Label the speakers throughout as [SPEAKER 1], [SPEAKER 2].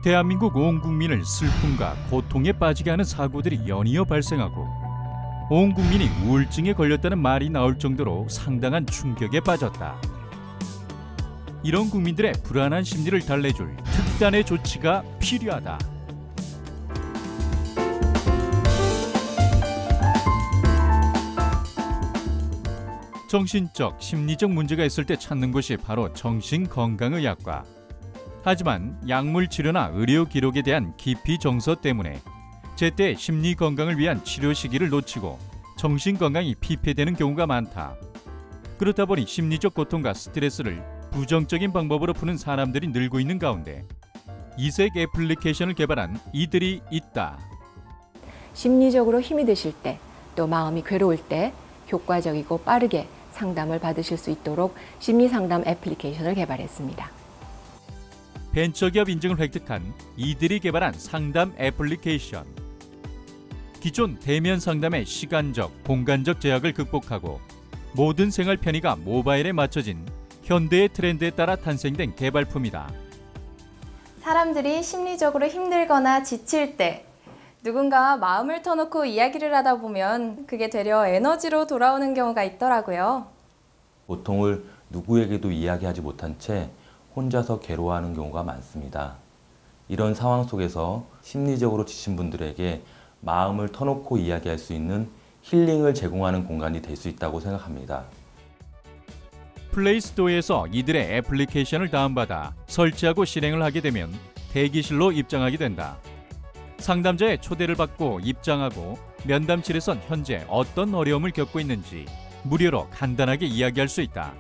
[SPEAKER 1] 대한민국 온 국민을 슬픔과 고통에 빠지게 하는 사고들이 연이어 발생하고 온 국민이 우울증에 걸렸다는 말이 나올 정도로 상당한 충격에 빠졌다. 이런 국민들의 불안한 심리를 달래줄 특단의 조치가 필요하다. 정신적, 심리적 문제가 있을 때 찾는 곳이 바로 정신건강의학과. 하지만 약물 치료나 의료 기록에 대한 기피 정서 때문에 제때 심리 건강을 위한 치료 시기를 놓치고 정신 건강이 피폐되는 경우가 많다. 그렇다 보니 심리적 고통과 스트레스를 부정적인 방법으로 푸는 사람들이 늘고 있는 가운데 이색 애플리케이션을 개발한 이들이 있다.
[SPEAKER 2] 심리적으로 힘이 드실 때, 또 마음이 괴로울 때 효과적이고 빠르게 상담을 받으실 수 있도록 심리상담 애플리케이션을 개발했습니다.
[SPEAKER 1] 벤처기업 인증을 획득한 이들이 개발한 상담 애플리케이션. 기존 대면 상담의 시간적, 공간적 제약을 극복하고 모든 생활 편의가 모바일에 맞춰진 현대의 트렌드에 따라 탄생된 개발품이다.
[SPEAKER 3] 사람들이 심리적으로 힘들거나 지칠 때 누군가와 마음을 터놓고 이야기를 하다 보면 그게 되려 에너지로 돌아오는 경우가 있더라고요.
[SPEAKER 4] 고통을 누구에게도 이야기하지 못한 채 혼자서 괴로워하는 경우가 많습니다. 이런 상황 속에서 심리적으로 지친 분들에게 마음을 터놓고 이야기할 수 있는 힐링을 제공하는 공간이 될 수 있다고 생각합니다.
[SPEAKER 1] 플레이스토어에서 이들의 애플리케이션을 다운받아 설치하고 실행을 하게 되면 대기실로 입장하게 된다. 상담자의 초대를 받고 입장하고 면담실에선 현재 어떤 어려움을 겪고 있는지 무료로 간단하게 이야기할 수 있다.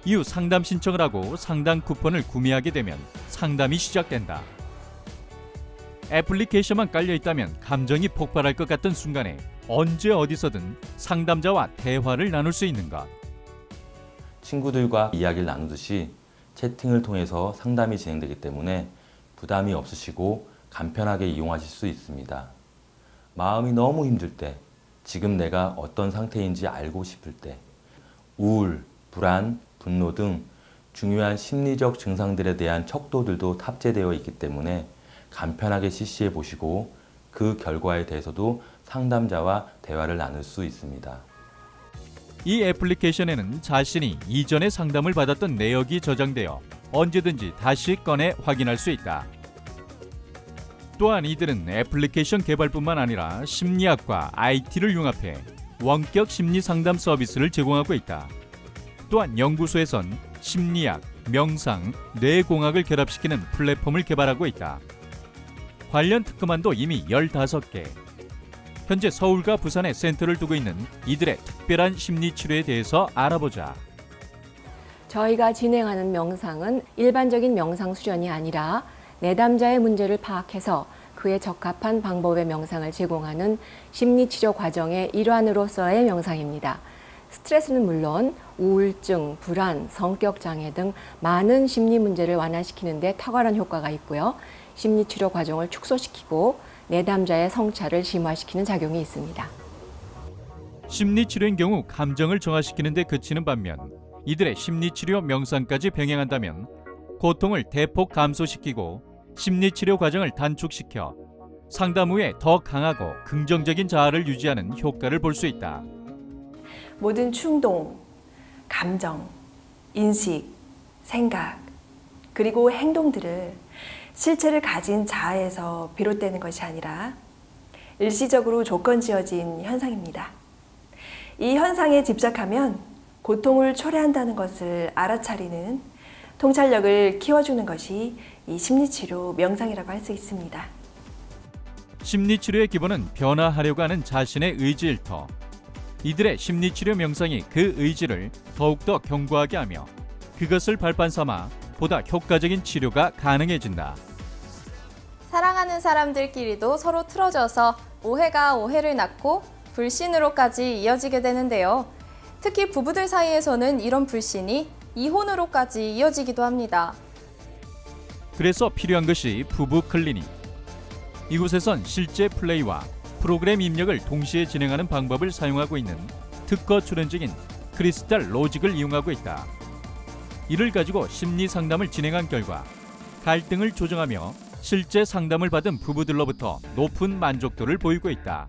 [SPEAKER 1] 이후 상담 신청을 하고 상담 쿠폰을 구매하게 되면 상담이 시작된다. 애플리케이션만 깔려있다면 감정이 폭발할 것 같은 순간에 언제 어디서든 상담자와 대화를 나눌 수 있는 것.
[SPEAKER 4] 친구들과 이야기를 나누듯이 채팅을 통해서 상담이 진행되기 때문에 부담이 없으시고 간편하게 이용하실 수 있습니다. 마음이 너무 힘들 때, 지금 내가 어떤 상태인지 알고 싶을 때, 우울, 불안, 분노 등 중요한 심리적 증상들에 대한 척도들도 탑재되어 있기 때문에 간편하게 CC해 보시고 그 결과에 대해서도 상담자와 대화를 나눌 수 있습니다.
[SPEAKER 1] 이 애플리케이션에는 자신이 이전에 상담을 받았던 내역이 저장되어 언제든지 다시 꺼내 확인할 수 있다. 또한 이들은 애플리케이션 개발뿐만 아니라 심리학과 IT를 융합해 원격 심리 상담 서비스를 제공하고 있다. 또한 연구소에선 심리학, 명상, 뇌공학을 결합시키는 플랫폼을 개발하고 있다. 관련 특허만도 이미 15개. 현재 서울과 부산에 센터를 두고 있는 이들의 특별한 심리치료에 대해서 알아보자.
[SPEAKER 2] 저희가 진행하는 명상은 일반적인 명상 수련이 아니라 내담자의 문제를 파악해서 그에 적합한 방법의 명상을 제공하는 심리치료 과정의 일환으로서의 명상입니다. 스트레스는 물론 우울증, 불안, 성격장애 등 많은 심리 문제를 완화시키는 데 탁월한 효과가 있고요. 심리치료 과정을 축소시키고 내담자의 성찰을 심화시키는 작용이 있습니다.
[SPEAKER 1] 심리치료인 경우 감정을 정화시키는 데 그치는 반면 이들의 심리치료 명상까지 병행한다면 고통을 대폭 감소시키고 심리치료 과정을 단축시켜 상담 후에 더 강하고 긍정적인 자아를 유지하는 효과를 볼 수 있다.
[SPEAKER 5] 모든 충동, 감정, 인식, 생각, 그리고 행동들을 실체를 가진 자아에서 비롯되는 것이 아니라 일시적으로 조건 지어진 현상입니다. 이 현상에 집착하면 고통을 초래한다는 것을 알아차리는 통찰력을 키워주는 것이 이 심리치료 명상이라고 할 수 있습니다.
[SPEAKER 1] 심리치료의 기본은 변화하려고 하는 자신의 의지일 터. 이들의 심리치료 명상이 그 의지를 더욱더 견고하게 하며 그것을 발판 삼아 보다 효과적인 치료가 가능해진다.
[SPEAKER 3] 사랑하는 사람들끼리도 서로 틀어져서 오해가 오해를 낳고 불신으로까지 이어지게 되는데요. 특히 부부들 사이에서는 이런 불신이 이혼으로까지 이어지기도 합니다.
[SPEAKER 1] 그래서 필요한 것이 부부 클리닉. 이곳에선 실제 플레이와 프로그램 입력을 동시에 진행하는 방법을 사용하고 있는 특허 출연 중인 크리스탈 로직을 이용하고 있다. 이를 가지고 심리 상담을 진행한 결과 갈등을 조정하며 실제 상담을 받은 부부들로부터 높은 만족도를 보이고 있다.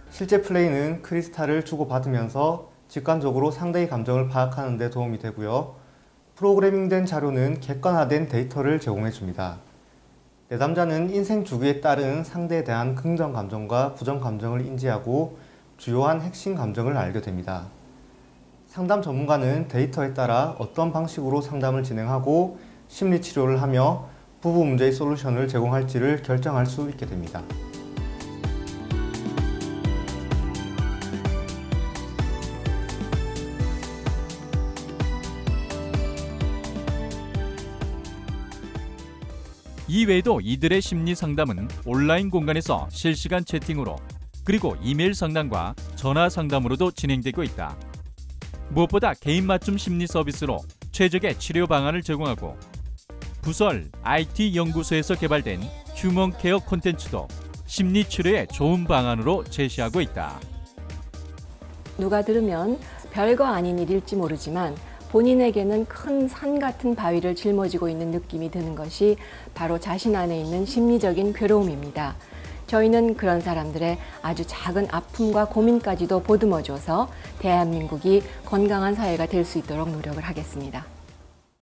[SPEAKER 6] 실제 플레이는 크리스탈을 주고받으면서 직관적으로 상대의 감정을 파악하는 데 도움이 되고요. 프로그래밍된 자료는 객관화된 데이터를 제공해 줍니다. 내담자는 인생 주기에 따른 상대에 대한 긍정 감정과 부정 감정을 인지하고 주요한 핵심 감정을 알게 됩니다. 상담 전문가는 데이터에 따라 어떤 방식으로 상담을 진행하고 심리 치료를 하며 부부 문제의 솔루션을 제공할지를 결정할 수 있게 됩니다.
[SPEAKER 1] 이외에도 이들의 심리 상담은 온라인 공간에서 실시간 채팅으로 그리고 이메일 상담과 전화 상담으로도 진행되고 있다. 무엇보다 개인 맞춤 심리 서비스로 최적의 치료 방안을 제공하고 부설 IT 연구소에서 개발된 휴먼 케어 콘텐츠도 심리 치료의 좋은 방안으로 제시하고 있다.
[SPEAKER 2] 누가 들으면 별거 아닌 일일지 모르지만 본인에게는 큰 산 같은 바위를 짊어지고 있는 느낌이 드는 것이 바로 자신 안에 있는 심리적인 괴로움입니다. 저희는 그런 사람들의 아주 작은 아픔과 고민까지도 보듬어줘서 대한민국이 건강한 사회가 될 수 있도록 노력을 하겠습니다.